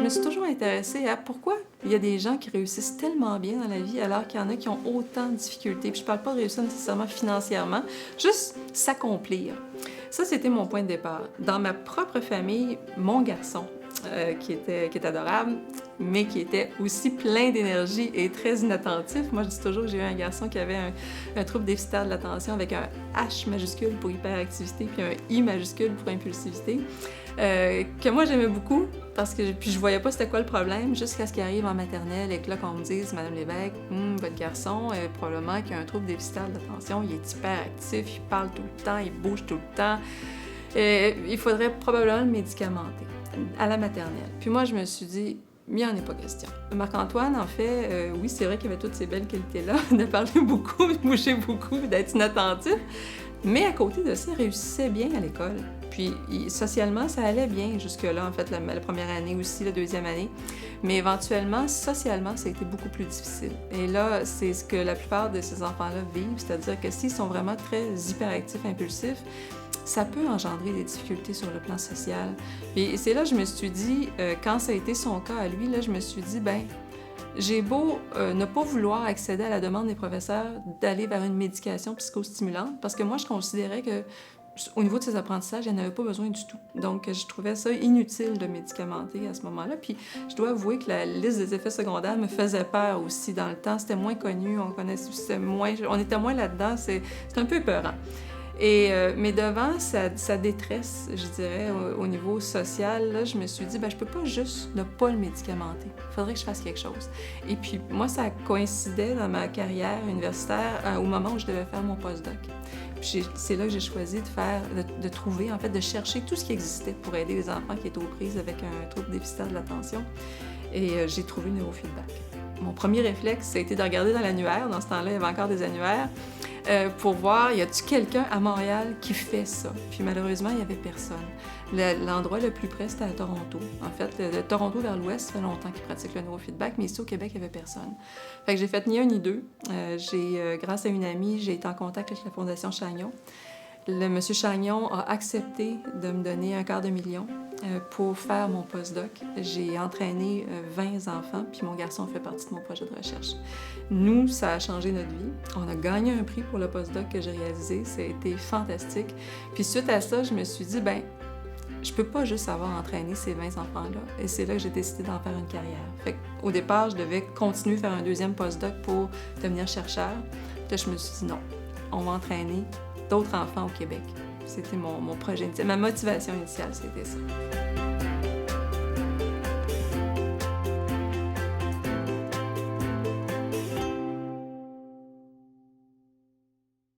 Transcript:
me suis toujours intéressée à pourquoi il y a des gens qui réussissent tellement bien dans la vie alors qu'il y en a qui ont autant de difficultés. Puis je parle pas de réussir nécessairement financièrement, juste s'accomplir. Ça, c'était mon point de départ. Dans ma propre famille, mon garçon, qui est adorable, mais qui était aussi plein d'énergie et très inattentif. Moi, je dis toujours que j'ai eu un garçon qui avait un trouble déficitaire de l'attention avec un H majuscule pour hyperactivité puis un I majuscule pour impulsivité, que moi, j'aimais beaucoup parce que puis je voyais pas c'était quoi le problème jusqu'à ce qu'il arrive en maternelle et que là, qu'on me dise « Madame Lévesque, votre garçon, probablement qu'il a un trouble déficitaire de l'attention, il est hyperactif, il parle tout le temps, il bouge tout le temps. Il faudrait probablement le médicamenter à la maternelle. » Puis moi, je me suis dit, il n'y en est pas question. Marc-Antoine, en fait, oui, c'est vrai qu'il avait toutes ces belles qualités-là, de parler beaucoup, de bouger beaucoup, d'être inattentif, mais à côté de ça, il réussissait bien à l'école. Puis socialement, ça allait bien jusque-là, en fait, la première année aussi, la deuxième année. Mais éventuellement, socialement, ça a été beaucoup plus difficile. Et là, c'est ce que la plupart de ces enfants-là vivent, c'est-à-dire que s'ils sont vraiment très hyperactifs, impulsifs, ça peut engendrer des difficultés sur le plan social. Et c'est là que je me suis dit, quand ça a été son cas à lui, là, je me suis dit, ben, j'ai beau ne pas vouloir accéder à la demande des professeurs d'aller vers une médication psychostimulante, parce que moi, je considérais que au niveau de ses apprentissages, elle n'avait pas besoin du tout. Donc, je trouvais ça inutile de médicamenter à ce moment-là. Puis, je dois avouer que la liste des effets secondaires me faisait peur aussi. Dans le temps, c'était moins connu, on était moins là-dedans. C'est un peu épeurant. Mais devant sa détresse, je dirais, au niveau social, là, je me suis dit, ben, je peux pas juste ne pas le médicamenter. Il faudrait que je fasse quelque chose. Et puis, moi, ça coïncidait dans ma carrière universitaire au moment où je devais faire mon postdoc. C'est là que j'ai choisi de trouver, en fait, de chercher tout ce qui existait pour aider les enfants qui étaient aux prises avec un trouble déficitaire de l'attention. Et j'ai trouvé le neurofeedback. Mon premier réflexe, ça a été de regarder dans l'annuaire. Dans ce temps-là, il y avait encore des annuaires. Pour voir, y a-t-il quelqu'un à Montréal qui fait ça? Puis malheureusement, il n'y avait personne. L'endroit le plus près, c'était à Toronto. En fait, de Toronto vers l'ouest, ça fait longtemps qu'ils pratiquent le neurofeedback, mais ici au Québec, il n'y avait personne. Fait que j'ai fait ni un ni deux. Grâce à une amie, j'ai été en contact avec la Fondation Chagnon. Le monsieur Chagnon a accepté de me donner $250,000 pour faire mon postdoc. J'ai entraîné 20 enfants, puis mon garçon fait partie de mon projet de recherche. Nous, ça a changé notre vie. On a gagné un prix pour le postdoc que j'ai réalisé. Ça a été fantastique. Puis suite à ça, je me suis dit, ben, je peux pas juste avoir entraîné ces 20 enfants-là. Et c'est là que j'ai décidé d'en faire une carrière. Fait qu'au départ, je devais continuer à faire un deuxième postdoc pour devenir chercheur. Puis là, je me suis dit, non, on va entraîner d'autres enfants au Québec. C'était mon projet initial. Ma motivation initiale, c'était ça.